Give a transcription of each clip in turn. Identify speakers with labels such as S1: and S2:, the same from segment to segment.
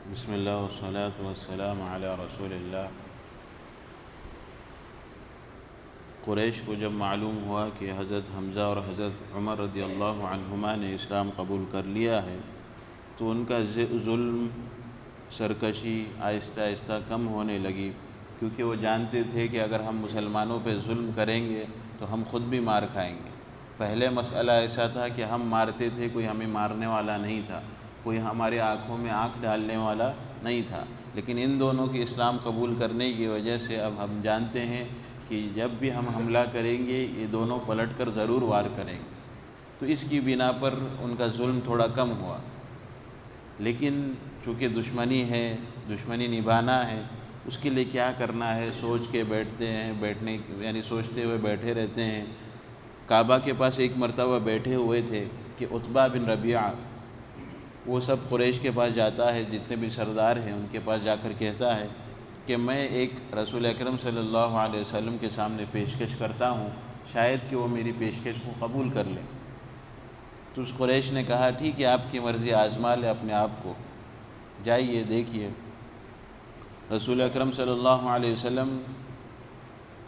S1: بسم اللہ والصلاة والسلام علی رسول اللہ۔ قریش کو جب معلوم ہوا کہ حضرت حمزہ اور حضرت عمر رضی اللہ عنہما نے اسلام قبول کر لیا ہے تو ان کا ظلم سرکشی آہستہ آہستہ کم ہونے لگی، کیونکہ وہ جانتے تھے کہ اگر ہم مسلمانوں پہ ظلم کریں گے تو ہم خود بھی مار کھائیں گے۔ پہلے مسئلہ ایسا تھا کہ ہم مارتے تھے، کوئی ہمیں مارنے والا نہیں تھا، کوئی ہمارے آنکھوں میں آنکھ ڈالنے والا نہیں تھا، لیکن ان دونوں کی اسلام قبول کرنے کی وجہ سے اب ہم جانتے ہیں کہ جب بھی ہم حملہ کریں گے یہ دونوں پلٹ کر ضرور وار کریں گے، تو اس کی بنا پر ان کا ظلم تھوڑا کم ہوا۔ لیکن چونکہ دشمنی ہے، دشمنی نبھانا ہے، اس کے لیے کیا کرنا ہے سوچ کے بیٹھتے ہیں، سوچتے ہوئے بیٹھے رہتے ہیں۔ کعبہ کے پاس ایک مرتبہ بیٹھے ہوئے تھے کہ عتبہ بن ربیعہ وہ سب قریش کے پاس جاتا ہے، جتنے بھی سردار ہیں ان کے پاس جا کر کہتا ہے کہ میں ایک رسول اکرم صلی اللہ علیہ وسلم کے سامنے پیشکش کرتا ہوں، شاید کہ وہ میری پیشکش کو قبول کر لیں۔ تو اس قریش نے کہا ٹھیک ہے، آپ کی مرضی، آزما لے اپنے آپ کو، جائیے دیکھیے۔ رسول اکرم صلی اللہ علیہ وسلم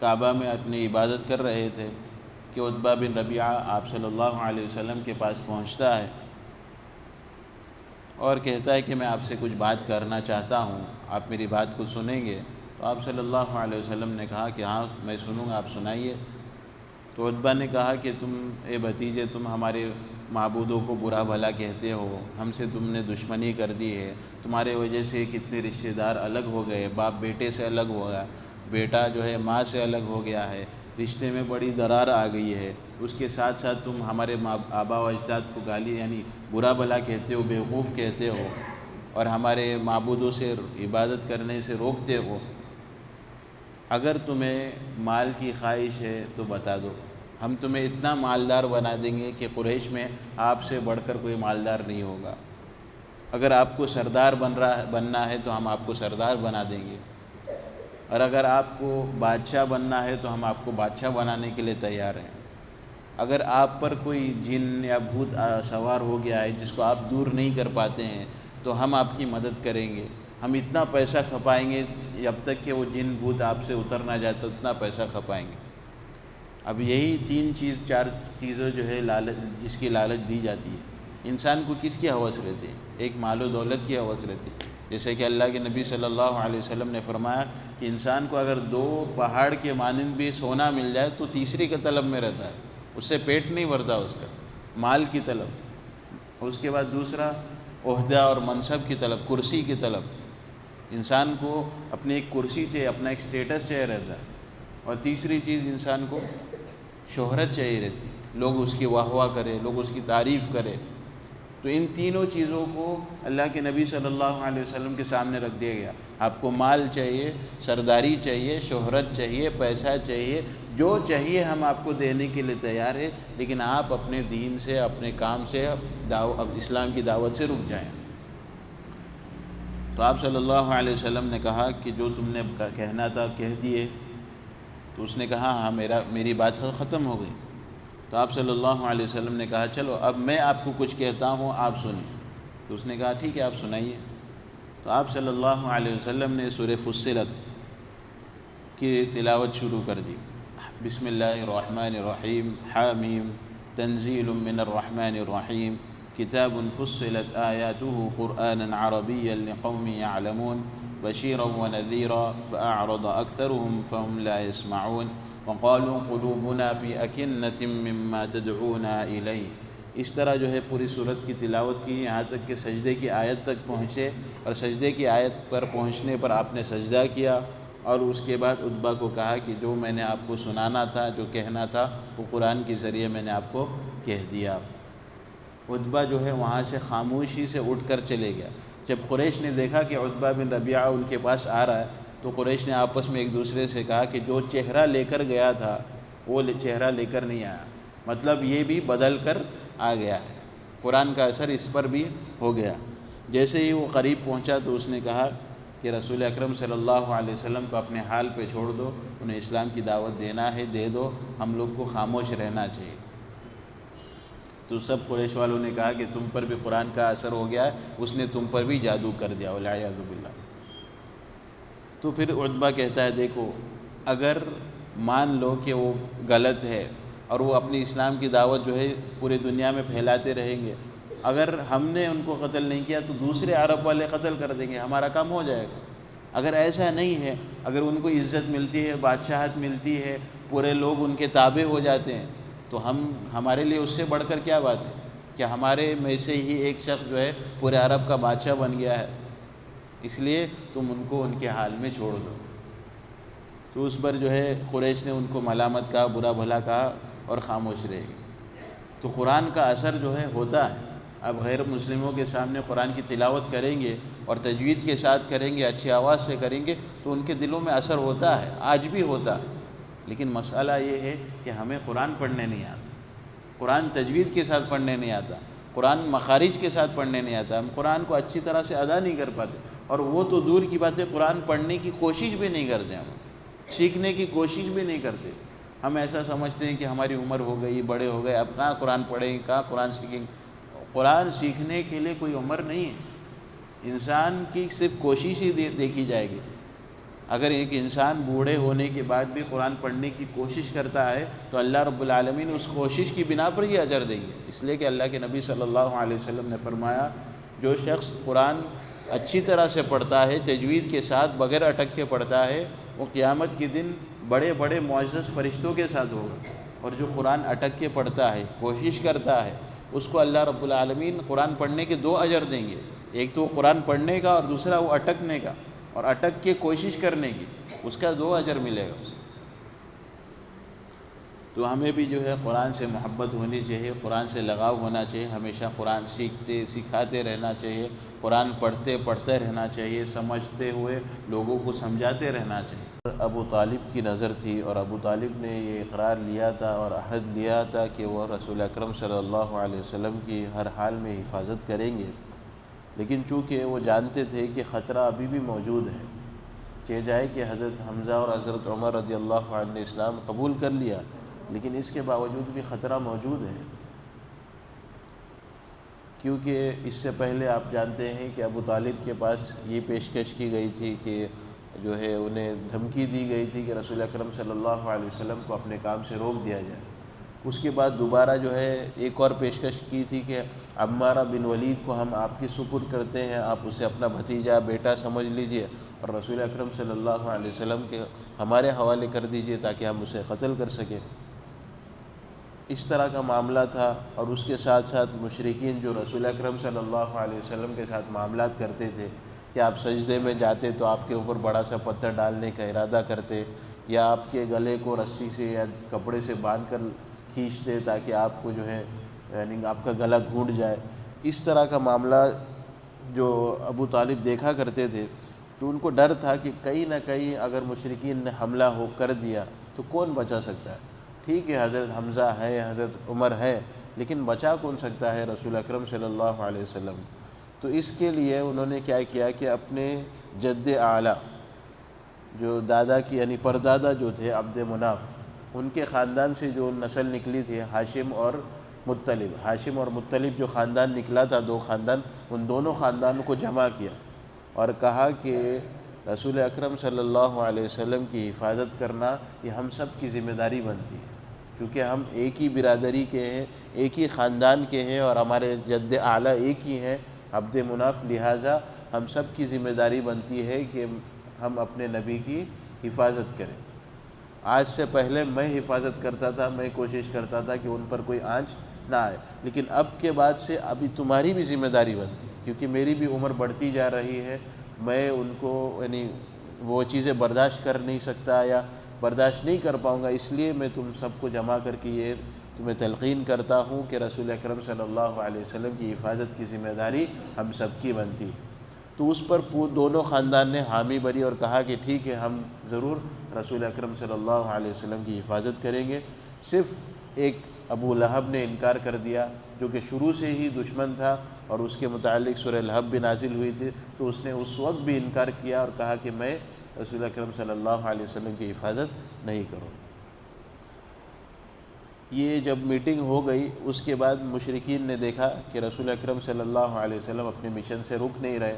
S1: کعبہ میں اپنی عبادت کر رہے تھے کہ عتبہ بن ربیعہ آپ صلی اللہ علیہ وسلم کے پاس پہنچتا ہے اور کہتا ہے کہ میں آپ سے کچھ بات کرنا چاہتا ہوں، آپ میری بات کو سنیں گے؟ تو آپ صلی اللہ علیہ وسلم نے کہا کہ ہاں میں سنوں گا، آپ سنائیے۔ تو عتبہ نے کہا کہ اے بھتیجے، تم ہمارے معبودوں کو برا بھلا کہتے ہو، ہم سے تم نے دشمنی کر دی ہے، تمہارے وجہ سے کتنے رشتہ دار الگ ہو گئے، باپ بیٹے سے الگ ہو گیا، بیٹا جو ہے ماں سے الگ ہو گیا ہے، رشتے میں بڑی درار آ گئی ہے، اس کے ساتھ ساتھ تم ہمارے آبا و اجداد کو گالی برا بھلا کہتے ہو، بیوقوف کہتے ہو، اور ہمارے معبودوں سے عبادت کرنے سے روکتے ہو۔ اگر تمہیں مال کی خواہش ہے تو بتا دو، ہم تمہیں اتنا مالدار بنا دیں گے کہ قریش میں آپ سے بڑھ کر کوئی مالدار نہیں ہوگا۔ اگر آپ کو سردار بننا ہے تو ہم آپ کو سردار بنا دیں گے، اور اگر آپ کو بادشاہ بننا ہے تو ہم آپ کو بادشاہ بنانے کے لیے تیار ہیں۔ اگر آپ پر کوئی جن یا بھوت سوار ہو گیا ہے جس کو آپ دور نہیں کر پاتے ہیں تو ہم آپ کی مدد کریں گے، ہم اتنا پیسہ کھپائیں گے جب تک کہ وہ جن بھوت آپ سے اتر نہ جائے تو اتنا پیسہ کھپائیں گے۔ اب یہی چار چیزیں جو ہے جس کی لالچ دی جاتی ہے، انسان کو کس کی ہوس رہتی ہے؟ ایک مال و دولت کی ہوس رہتی ہے۔ جیسے کہ اللہ کے نبی صلی اللہ علیہ وسلم نے فرمایا کہ انسان کو اگر 2 پہاڑ کے مانند بھی سونا مل جائے تو تیسری کے طلب میں رہتا ہے، اس سے پیٹ نہیں بھرتا اس کا، مال کی طلب، اس کے بعد دوسرا عہدہ اور منصب کی طلب، کرسی کی طلب۔ انسان کو اپنی ایک کرسی چاہیے، اپنا ایک سٹیٹس چاہیے رہتا ہے، اور تیسری چیز انسان کو شہرت چاہیے رہتی، لوگ اس کی واہ واہ کرے، لوگ اس کی تعریف کرے۔ تو ان تینوں چیزوں کو اللہ کے نبی صلی اللہ علیہ وسلم کے سامنے رکھ دیا گیا۔ آپ کو مال چاہیے، سرداری چاہیے، شہرت چاہیے، پیسہ چاہیے، جو چاہیے ہم آپ کو دینے کے لیے تیار ہیں، لیکن آپ اپنے دین سے، اپنے کام سے، اسلام کی دعوت سے رک جائیں۔ تو آپ صلی اللہ علیہ وسلم نے کہا کہ جو تم نے کہنا تھا کہہ دیے۔ تو اس نے کہا ہاں میری بات ختم ہو گئی۔ تو آپ صلی اللہ علیہ وسلم نے کہا چلو اب میں آپ کو کچھ کہتا ہوں، آپ سنیں۔ تو اس نے کہا ٹھیک ہے، آپ سنائیے۔ تو آپ صلی اللہ علیہ وسلم نے سورہ فصلت کی تلاوت شروع کر دی۔ بسم اللہ الرحمن الرحیم، حامیم تنزیل من الرحمن الرحیم، کتاب فصلت آیاتہ قرآنا عربیا لقوم یعلمون، بشیرا ونذیرا فأعرض اکثرهم فهم لا يسمعون، وقالوا قلوبنا فی اکنۃ مما تدعونا الیہ۔ اس طرح جو ہے پوری سورت کی تلاوت کی، یہاں تک کہ سجدے کی آیت تک پہنچے، اور سجدے کی آیت پر پہنچنے پر آپ نے سجدہ کیا، اور اس کے بعد عتبہ کو کہا کہ جو میں نے آپ کو سنانا تھا، جو کہنا تھا، وہ قرآن کے ذریعے میں نے آپ کو کہہ دیا۔ عتبہ جو ہے وہاں سے خاموشی سے اٹھ کر چلے گیا۔ جب قریش نے دیکھا کہ عتبہ بن ربیعہ ان کے پاس آ رہا ہے تو قریش نے آپس میں ایک دوسرے سے کہا کہ جو چہرہ لے کر گیا تھا وہ چہرہ لے کر نہیں آیا، مطلب یہ بھی بدل کر آ گیا ہے، قرآن کا اثر اس پر بھی ہو گیا۔ جیسے ہی وہ قریب پہنچا تو اس نے کہا کہ رسول اکرم صلی اللہ علیہ وسلم کو اپنے حال پہ چھوڑ دو، انہیں اسلام کی دعوت دینا ہے دے دو، ہم لوگ کو خاموش رہنا چاہیے۔ تو سب قریش والوں نے کہا کہ تم پر بھی قرآن کا اثر ہو گیا ہے، اس نے تم پر بھی جادو کر دیا، والعیاذ باللہ۔ تو پھر عتبہ کہتا ہے دیکھو اگر مان لو کہ وہ غلط ہے اور وہ اپنی اسلام کی دعوت جو ہے پوری دنیا میں پھیلاتے رہیں گے، اگر ہم نے ان کو قتل نہیں کیا تو دوسرے عرب والے قتل کر دیں گے، ہمارا کام ہو جائے گا۔ اگر ایسا نہیں ہے، اگر ان کو عزت ملتی ہے، بادشاہت ملتی ہے، پورے لوگ ان کے تابع ہو جاتے ہیں، تو ہمارے لیے اس سے بڑھ کر کیا بات ہے کہ ہمارے میں سے ہی ایک شخص جو ہے پورے عرب کا بادشاہ بن گیا ہے، اس لیے تم ان کو ان کے حال میں چھوڑ دو۔ تو اس پر جو ہے قریش نے ان کو ملامت کہا، برا بھلا کہا اور خاموش رہے گی۔ تو قرآن کا اثر جو ہے ہوتا ہے۔ اب غیر مسلموں کے سامنے قرآن کی تلاوت کریں گے اور تجوید کے ساتھ کریں گے، اچھی آواز سے کریں گے تو ان کے دلوں میں اثر ہوتا ہے، آج بھی ہوتا ہے۔ لیکن مسئلہ یہ ہے کہ ہمیں قرآن پڑھنے نہیں آتا، قرآن تجوید کے ساتھ پڑھنے نہیں آتا، قرآن مخارج کے ساتھ پڑھنے نہیں آتا، ہم قرآن کو اچھی طرح سے ادا نہیں کر پاتے، اور وہ تو دور کی بات ہے، قرآن پڑھنے کی کوشش بھی نہیں کرتے، ہم سیکھنے کی کوشش بھی نہیں کرتے۔ ہم ایسا سمجھتے ہیں کہ ہماری عمر ہو گئی، بڑے ہو گئے، اب کہاں قرآن پڑھیں، کہاں قرآن سیکھیں۔ قرآن سیکھنے کے لیے کوئی عمر نہیں ہے، انسان کی صرف کوشش ہی دیکھی جائے گی۔ اگر ایک انسان بوڑھے ہونے کے بعد بھی قرآن پڑھنے کی کوشش کرتا ہے تو اللہ رب العالمین اس کوشش کی بنا پر ہی اجر دیں گے، اس لیے کہ اللہ کے نبی صلی اللہ علیہ وسلم نے فرمایا جو شخص قرآن اچھی طرح سے پڑھتا ہے، تجوید کے ساتھ بغیر اٹک کے پڑھتا ہے، وہ قیامت کے دن بڑے بڑے معزز فرشتوں کے ساتھ ہوگا۔ اور جو قرآن اٹک کے پڑھتا ہے، کوشش کرتا ہے، اس کو اللہ رب العالمین قرآن پڑھنے کے 2 اجر دیں گے، ایک تو قرآن پڑھنے کا اور دوسرا وہ اٹکنے کا، اور اٹک کے کوشش کرنے کی، اس کا 2 اجر ملے گا اسے۔ تو ہمیں بھی جو ہے قرآن سے محبت ہونی چاہیے، قرآن سے لگاؤ ہونا چاہیے، ہمیشہ قرآن سکھاتے رہنا چاہیے، قرآن پڑھتے رہنا چاہیے، سمجھتے ہوئے لوگوں کو سمجھاتے رہنا چاہیے۔ ابو طالب کی نظر تھی اور ابو طالب نے یہ اقرار لیا تھا اور عہد لیا تھا کہ وہ رسول اکرم صلی اللہ علیہ وسلم کی ہر حال میں حفاظت کریں گے، لیکن چونکہ وہ جانتے تھے کہ خطرہ ابھی بھی موجود ہے، چہ جائے کہ حضرت حمزہ اور حضرت عمر رضی اللہ عنہ نے اسلام قبول کر لیا، لیکن اس کے باوجود بھی خطرہ موجود ہے، کیونکہ اس سے پہلے آپ جانتے ہیں کہ ابو طالب کے پاس یہ پیشکش کی گئی تھی کہ جو ہے انہیں دھمکی دی گئی تھی کہ رسول اکرم صلی اللہ علیہ وسلم کو اپنے کام سے روک دیا جائے۔ اس کے بعد دوبارہ جو ہے ایک اور پیشکش کی تھی کہ عمارہ بن ولید کو ہم آپ کی سپرد کرتے ہیں، آپ اسے اپنا بھتیجا بیٹا سمجھ لیجئے اور رسول اکرم صلی اللہ علیہ وسلم کے ہمارے حوالے کر دیجئے تاکہ ہم اسے قتل کر سکیں۔ اس طرح کا معاملہ تھا، اور اس کے ساتھ ساتھ مشرکین جو رسول اکرم صلی اللہ علیہ وسلم کے ساتھ معاملات کرتے تھے کہ آپ سجدے میں جاتے تو آپ کے اوپر بڑا سا پتھر ڈالنے کا ارادہ کرتے، یا آپ کے گلے کو رسی سے یا کپڑے سے باندھ کر کھینچتے تاکہ آپ کو جو ہے یعنی آپ کا گلا گھونٹ جائے۔ اس طرح کا معاملہ جو ابو طالب دیکھا کرتے تھے تو ان کو ڈر تھا کہ کہیں نہ کہیں اگر مشرکین نے حملہ کر دیا تو کون بچا سکتا ہے۔ ٹھیک ہے حضرت حمزہ ہے، حضرت عمر ہے، لیکن بچا کون سکتا ہے رسول اکرم صلی اللہ علیہ وسلم۔ تو اس کے لیے انہوں نے کیا کیا کہ اپنے جد اعلیٰ جو دادا کی یعنی پردادا جو تھے عبد مناف، ان کے خاندان سے جو نسل نکلی تھی ہاشم اور مطلب، ہاشم اور مطلب جو خاندان نکلا تھا، 2 خاندان، ان دونوں خاندانوں کو جمع کیا اور کہا کہ رسول اکرم صلی اللہ علیہ وسلم کی حفاظت کرنا یہ ہم سب کی ذمہ داری بنتی ہے، کیونکہ ہم ایک ہی برادری کے ہیں، ایک ہی خاندان کے ہیں اور ہمارے جد اعلیٰ ایک ہی ہیں عبد مناف، لہٰذا ہم سب کی ذمہ داری بنتی ہے کہ ہم اپنے نبی کی حفاظت کریں۔ آج سے پہلے میں حفاظت کرتا تھا، میں کوشش کرتا تھا کہ ان پر کوئی آنچ نہ آئے، لیکن اب کے بعد سے ابھی تمہاری بھی ذمہ داری بنتی ہے، کیونکہ میری بھی عمر بڑھتی جا رہی ہے، میں ان کو یعنی وہ چیزیں برداشت کر نہیں سکتا یا برداشت نہیں کر پاؤں گا، اس لیے میں تم سب کو جمع کر کے یہ تمہیں تلقین کرتا ہوں کہ رسول اکرم صلی اللہ علیہ وسلم کی حفاظت کی ذمہ داری ہم سب کی بنتی۔ تو اس پر دونوں خاندان نے حامی بھری اور کہا کہ ٹھیک ہے ہم ضرور رسول اکرم صلی اللہ علیہ وسلم کی حفاظت کریں گے۔ صرف ایک ابو لہب نے انکار کر دیا جو کہ شروع سے ہی دشمن تھا اور اس کے متعلق سورہ لہب بھی نازل ہوئی تھی، تو اس نے اس وقت بھی انکار کیا اور کہا کہ میں رسول اکرم صلی اللہ علیہ وسلم کی حفاظت نہیں کروں۔ یہ جب میٹنگ ہو گئی اس کے بعد مشرکین نے دیکھا کہ رسول اکرم صلی اللہ علیہ وسلم اپنے مشن سے رک نہیں رہے،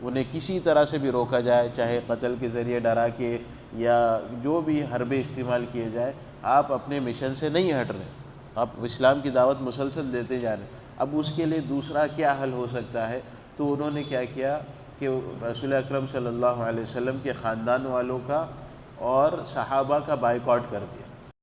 S1: انہیں کسی طرح سے بھی روکا جائے، چاہے قتل کے ذریعے ڈرا کے یا جو بھی حربے استعمال کیے جائے، آپ اپنے مشن سے نہیں ہٹ رہے، آپ اسلام کی دعوت مسلسل دیتے جا رہے ہیں۔ اب اس کے لیے دوسرا کیا حل ہو سکتا ہے؟ تو انہوں نے کیا کیا کہ رسول اکرم صلی اللہ علیہ وسلم کے خاندان والوں کا اور صحابہ کا بائیکاٹ کر دیا۔